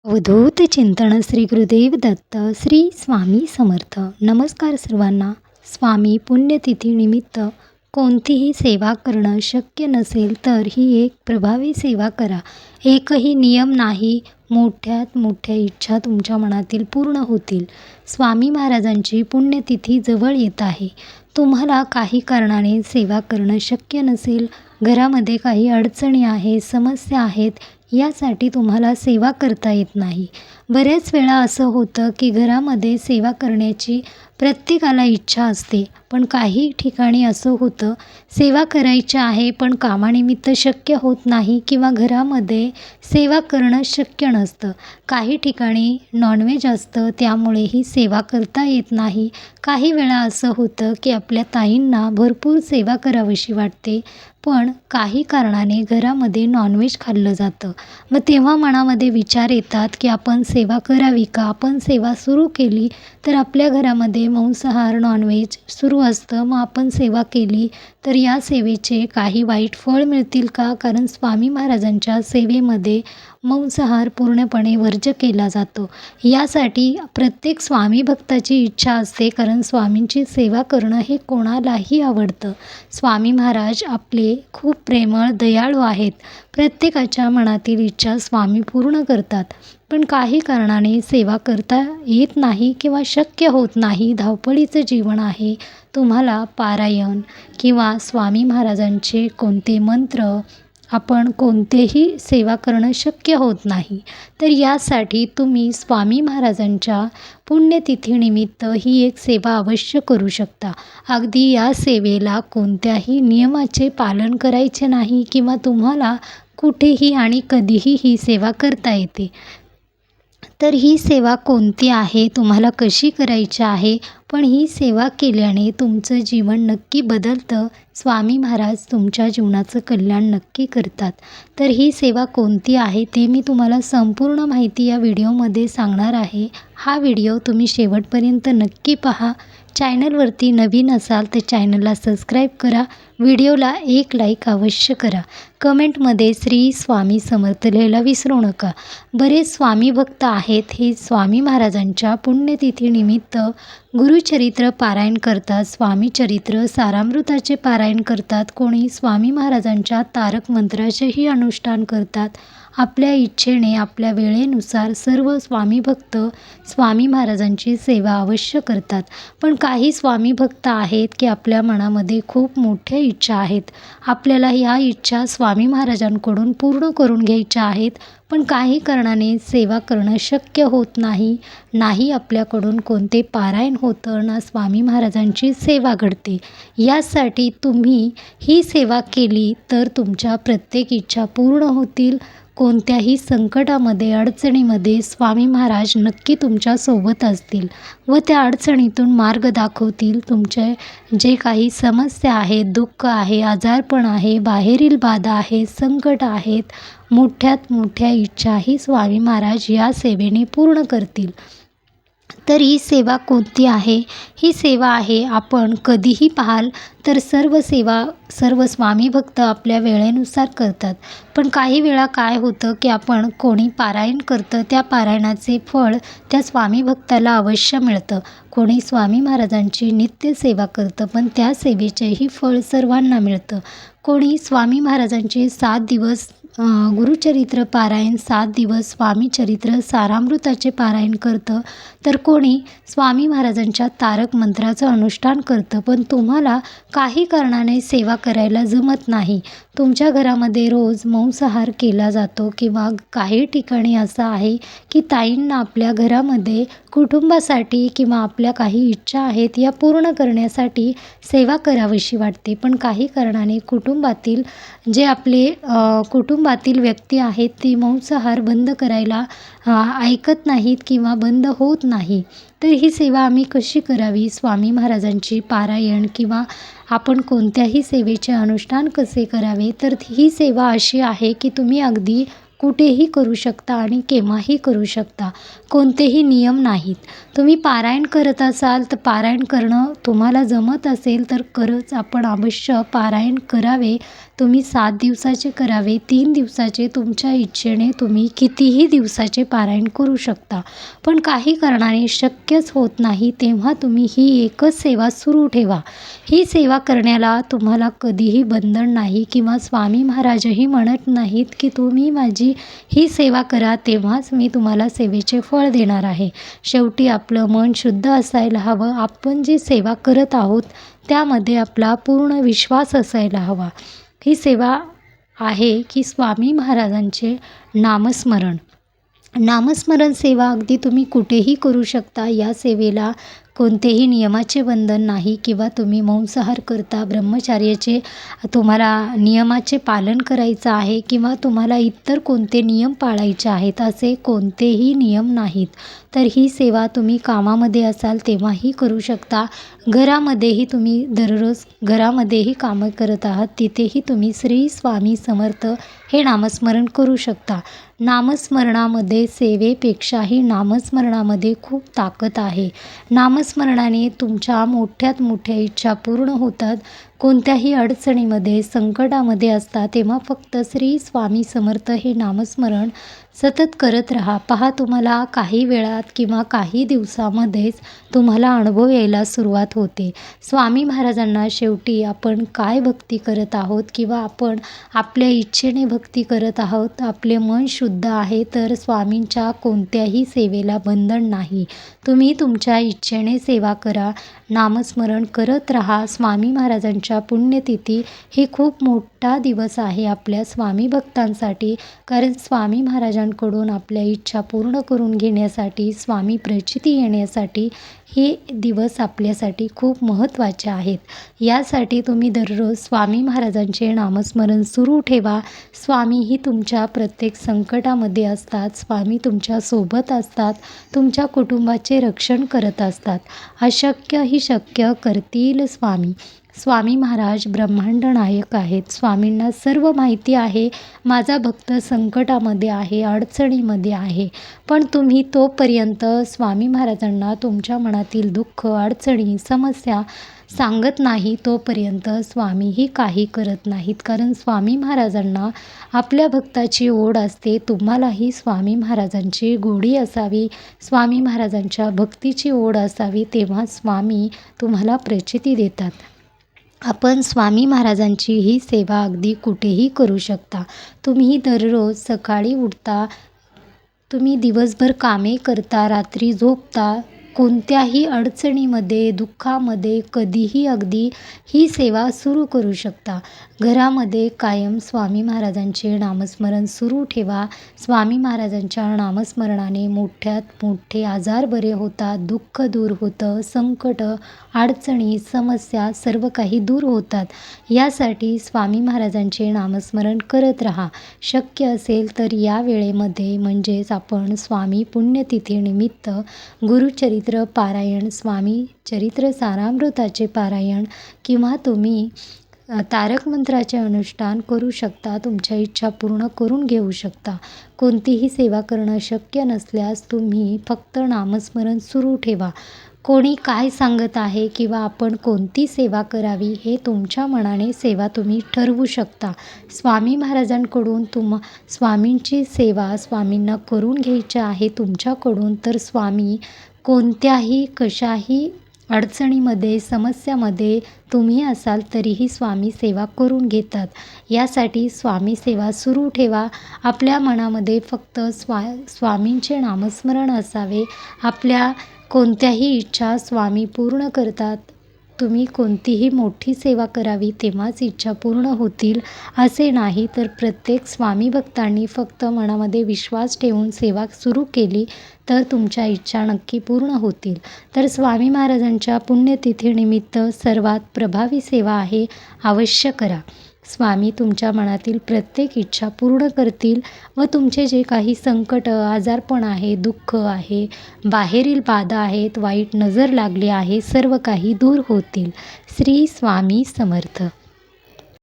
अवधूत चिंतन श्री गुरुदेव दत्त श्री स्वामी समर्थ. नमस्कार सर्वांना. स्वामी पुण्यतिथी निमित्त कोणतीही सेवा करणं शक्य नसेल तर ही एक प्रभावी सेवा करा. एकही नियम नाही, मोठ्यात मोठ्या इच्छा तुमच्या मनातील पूर्ण होतील. स्वामी महाराजांची पुण्यतिथी जवळ येत आहे. तुम्हाला काही कारणाने सेवा करणं शक्य नसेल, घरामध्ये काही अडचणी आहेत, समस्या आहेत, यासाठी तुम्हाला सेवा करता येत नाही. बऱ्याच वेळा असं होतं की घरामध्ये सेवा करण्याची प्रत्येकाला इच्छा असते, पण काही ठिकाणी असं होतं सेवा करायची आहे पण कामानिमित्त शक्य होत नाही किंवा घरामध्ये सेवा करणं शक्य नसतं. काही ठिकाणी नॉनव्हेज असतं, त्यामुळे ही सेवा करता येत नाही. काही वेळा असं होतं की आपल्या ताईंना भरपूर सेवा करावीशी वाटते, पण काही कारणाने घरामध्ये नॉनव्हेज खाल्लं जातं. मग तेव्हा मनामध्ये विचार येतात की आपण सेवा करावी का? आपण सेवा सुरू केली तर आपल्या घरामध्ये मांसाहार नॉनव्हेज सुरू असतं, मग आपण सेवा केली तर या सेवेचे काही वाईट फळ मिळतील का? कारण स्वामी महाराजांच्या सेवेमध्ये मांसाहार पूर्णपणे वर्ज्य केला जातो. यासाठी प्रत्येक स्वामी भक्ताची इच्छा असते, कारण स्वामींची सेवा करणं हे कोणालाही आवडतं. स्वामी महाराज आपले खूप प्रेमळ दयाळू आहेत. प्रत्येकाच्या मनातील इच्छा स्वामी पूर्ण करतात. पण काही कारणाने सेवा करता येत नाही किंवा शक्य होत नाही. धावपळीचं जीवन आहे. तुम्हाला पारायण किंवा स्वामी महाराजांचे कोणते मंत्र, आपण कोणतेही सेवा करणं शक्य होत नाही. तर यासाठी तुम्ही स्वामी महाराजांच्या पुण्यतिथीनिमित्त ही एक सेवा अवश्य करू शकता. अगदी या सेवेला कोणत्याही नियमाचे पालन करायचे नाही किंवा तुम्हाला कुठेही आणि कधीही ही सेवा करता येते. तर ही सेवा कोणती आहे, तुम्हाला कशी करायची आहे, पण ही सेवा केल्याने तुमचं जीवन नक्की बदलतं. स्वामी महाराज तुमच्या जीवनाचं कल्याण नक्की करतात. तर ही सेवा कोणती आहे ते मी तुम्हाला संपूर्ण माहिती या व्हिडिओमध्ये सांगणार आहे. हा व्हिडिओ तुम्ही शेवटपर्यंत नक्की पहा. चॅनलवरती नवीन असाल तर चॅनलला सबस्क्राईब करा. व्हिडिओला एक लाईक अवश्य करा. कमेंटमध्ये श्री स्वामी समर्थ लिहायला विसरू नका. बरेच स्वामी भक्त आहेत, हे स्वामी महाराजांच्या पुण्यतिथीनिमित्त गुरुचरित्र पारायण करतात, स्वामी चरित्र सारामृताचे पारायण करतात, कोणी स्वामी महाराजांच्या तारक मंत्राचेही अनुष्ठान करतात. आपल्या इच्छेने आपल्या वेळेनुसार सर्व स्वामी भक्त स्वामी महाराजांची सेवा अवश्य करतात. पण काही स्वामी भक्त आहेत की आपल्या मनामध्ये खूप मोठ्या इच्छा आहेत. आपल्याला या इच्छा स्वामी महाराजांकडून पूर्ण करून घ्यायच्या आहेत, पण काही कारणाने सेवा करणं शक्य होत नाही. नाही आपल्याकडून कोणते पारायण होतं, ना स्वामी महाराजांची सेवा घडते. यासाठी तुम्ही ही सेवा केली तर तुमच्या प्रत्येक इच्छा पूर्ण होतील. कोणत्याही संकटामध्ये, अडचणीमध्ये स्वामी महाराज नक्की तुमच्यासोबत असतील व त्या अडचणीतून मार्ग दाखवतील. तुमचे जे काही समस्या आहेत, दुःख आहे, आजारपण आहे, बाहेरील बाधा आहे, संकट आहेत, मोठ्यात मोठ्या इच्छाही स्वामी महाराज या सेवेने पूर्ण करतील. तर ही सेवा कोणती आहे? ही सेवा आहे, आपण कधीही पाहाल तर सर्व स्वामी भक्त आपल्या वेळेनुसार करतात. पण काही वेळा काय होतं की आपण कोणी पारायण करतं, त्या पारायणाचे फळ त्या स्वामी भक्ताला अवश्य मिळतं. कोणी स्वामी महाराजांची नित्य सेवा करतं, पण त्या सेवेचेही फळ सर्वांना मिळतं. कोणी स्वामी महाराजांचे 7 दिवस गुरुचरित्र पारायण, 7 दिवस स्वामी चरित्र सारामृताचे पारायण करतं, तर कोणी स्वामी महाराजांच्या तारक मंत्राचं अनुष्ठान करतं. पण तुम्हाला काही कारणाने सेवा करायला जमत नाही. तुमच्या घरामध्ये रोज मांसाहार केला जातो किंवा काही ठिकाणी असं आहे की ताईंना आपल्या घरामध्ये कुटुंबासाठी किंवा आपल्या काही इच्छा आहेत या पूर्ण करण्यासाठी सेवा करावीशी वाटते. पण काही कारणाने कुटुंबातील जे आपले कुटुंबातील व्यक्ती आहेत ती मांसाहार बंद करायला ऐकत नाहीत किंवा बंद होत नाही. तर ही सेवा आम्ही कशी करावी? स्वामी महाराजांची पारायण किंवा आपण कोणत्याही सेवेचे अनुष्ठान कसे करावे? तर ही सेवा अशी आहे की तुम्ही अगदी कुठेही करू शकता आणि केव्हाही करू शकता. कोणतेही नियम नाहीत. तुम्ही पारायण करत असाल तर पारायण करणं तुम्हाला जमत असेल तर खरंच आपण अवश्य पारायण करावे. तुम्ही 7 दिवसाचे करावे, 3 दिवसाचे, तुमच्या इच्छेने तुम्ही कितीही दिवसाचे पारायण करू शकता. पण काही कारणाने शक्यच होत नाही तेव्हा तुम्ही ही एकच सेवा सुरू ठेवा. ही सेवा करण्याला तुम्हाला कधीही बंधन नाही किंवा स्वामी महाराजही म्हणत नाहीत की तुम्ही माझी ही सेवा करा तेव्हाच मी तुम्हाला सेवेचे फळ देणार आहे. शेवटी आपलं मन शुद्ध असायला हवं. आपण जी सेवा करत आहोत त्यामध्ये आपला पूर्ण विश्वास असायला हवा. ही सेवा आहे की स्वामी महाराजांचे नामस्मरण. नामस्मरण सेवा अगदी तुम्ही कुठेही करू शकता. या सेवेला कोणतेही नियमाचे बंधन नाही किंवा तुम्ही मांसाहार करता, ब्रह्मचर्याचे तुम्हाला नियमाचे पालन करायचं आहे किंवा तुम्हाला इतर कोणते नियम पाळायचे आहेत असे कोणतेही नियम नाहीत. तर ही सेवा तुम्ही कामामध्ये असाल तेव्हाही करू शकता. घरामध्येही तुम्ही दररोज घरामध्येही कामं करत आहात तिथेही तुम्ही श्री स्वामी समर्थ हे नामस्मरण करू शकता. नामस्मरणामध्ये सेवेपेक्षाही नामस्मरणामध्ये खूप ताकद आहे. नामस्मरणाने तुमच्या मोठ्यात मोठ्या इच्छा पूर्ण होतात. कोणत्याही अडचणीमध्ये संकटामध्ये असता तेव्हा फक्त श्री स्वामी समर्थ हे नामस्मरण सतत करत राहा. पहा तुम्हाला काही वेळात किंवा काही दिवसामध्येच तुम्हाला अनुभव यायला सुरुवात होते. स्वामी महाराजांना शेवटी आपण काय भक्ती करत आहोत किंवा आपण आपल्या इच्छेने भक्ती करत आहोत, आपले मन शुद्ध आहे तर स्वामींच्या कोणत्याही सेवेला बंधन नाही. तुम्ही तुमच्या इच्छेने सेवा करा, नामस्मरण करत राहा. स्वामी महाराजांच्या पुण्यतिथी ही खूप मोठा दिवस आहे आपल्या स्वामी भक्तांसाठी. कारण स्वामी महाराजांकडून आपल्या इच्छा पूर्ण करून घेण्यासाठी, स्वामी प्रचिती येण्यासाठी हे दिवस आपल्यासाठी खूप महत्त्वाचे आहेत. यासाठी तुम्ही दररोज स्वामी महाराजांचे नामस्मरण सुरू ठेवा. स्वामी ही तुमच्या प्रत्येक संकटामध्ये असतात. स्वामी तुमच्या सोबत असतात. तुमच्या कुटुंबाचे रक्षण करत असतात. अशक्य ही शक्य करतील स्वामी. स्वामी महाराज ब्रह्मांड नायक आहेत. स्वामींना सर्व माहिती आहे. माझा भक्त संकटामध्ये आहे, अडचणीमध्ये आहे. पण तुम्ही तोपर्यंत स्वामी महाराजांना तुमच्या मनातील दुःख, अडचणी, समस्या सांगत नाही तोपर्यंत स्वामीही काही करत नाहीत. कारण स्वामी महाराजांना आपल्या भक्ताची ओढ असते. तुम्हालाही स्वामी महाराजांची गोडी असावी, स्वामी महाराजांच्या भक्तीची ओढ असावी तेव्हा स्वामी तुम्हाला प्रचिती देतात. आपण स्वामी महाराजांची ही सेवा अगदी कुठेही करू शकता. तुम्ही दररोज सकाळी उठता, तुम्ही दिवसभर कामे करता, रात्री झोपता, कोणत्याही अडचणीमध्ये, दुःखामध्ये कधीही अगदी ही सेवा सुरू करू शकता. घरामध्ये कायम स्वामी महाराजांचे नामस्मरण सुरू ठेवा. स्वामी महाराजांच्या नामस्मरणाने मोठ्यात मोठे आजार बरे होतात, दुःख दूर होतं, संकट, अडचणी, समस्या सर्व काही दूर होतात. यासाठी स्वामी महाराजांचे नामस्मरण करत राहा. शक्य असेल तर या वेळेमध्ये म्हणजेच आपण स्वामी पुण्यतिथीनिमित्त गुरुचरित्र पारायण, स्वामी चरित्र सारामृताचे पारायण किंवा तुम्ही तारक मंत्राचे अनुष्ठान करू शकता. तुमच्या इच्छा पूर्ण करून घेऊ शकता. कोणतीही सेवा करणं शक्य नसल्यास तुम्ही फक्त नामस्मरण सुरू ठेवा. कोणी काय सांगत आहे किंवा आपण कोणती सेवा करावी हे तुमच्या मनाने सेवा तुम्ही ठरवू शकता. स्वामी महाराजांकडून स्वामींची सेवा स्वामींना करून घ्यायची आहे तुमच्याकडून तर स्वामी कोणत्याही कशाही अडचणीमध्ये, समस्यामध्ये तुम्ही असाल तरीही स्वामी सेवा करून घेतात. यासाठी स्वामी सेवा सुरू ठेवा. आपल्या मनामध्ये फक्त स्वामींचे नामस्मरण असावे. आपल्या कोणत्याही इच्छा स्वामी पूर्ण करतात. तुम्ही कोणतीही मोठी सेवा करावी तेव्हाच इच्छा पूर्ण होतील असे नाही. तर प्रत्येक स्वामी भक्तांनी फक्त मनामध्ये विश्वास ठेवून सेवा सुरू केली तर तुमच्या इच्छा नक्की पूर्ण होतील. तर स्वामी महाराजांच्या पुण्यतिथीनिमित्त सर्वात प्रभावी सेवा आहे, अवश्य करा. स्वामी तुमच्या मनातील प्रत्येक इच्छा पूर्ण करतील व तुमचे जे काही संकट, आजारपण आहे, दुःख आहे, बाहेरील बाधा आहेत, वाईट नजर लागली आहे, सर्व काही दूर होतील. श्री स्वामी समर्थ.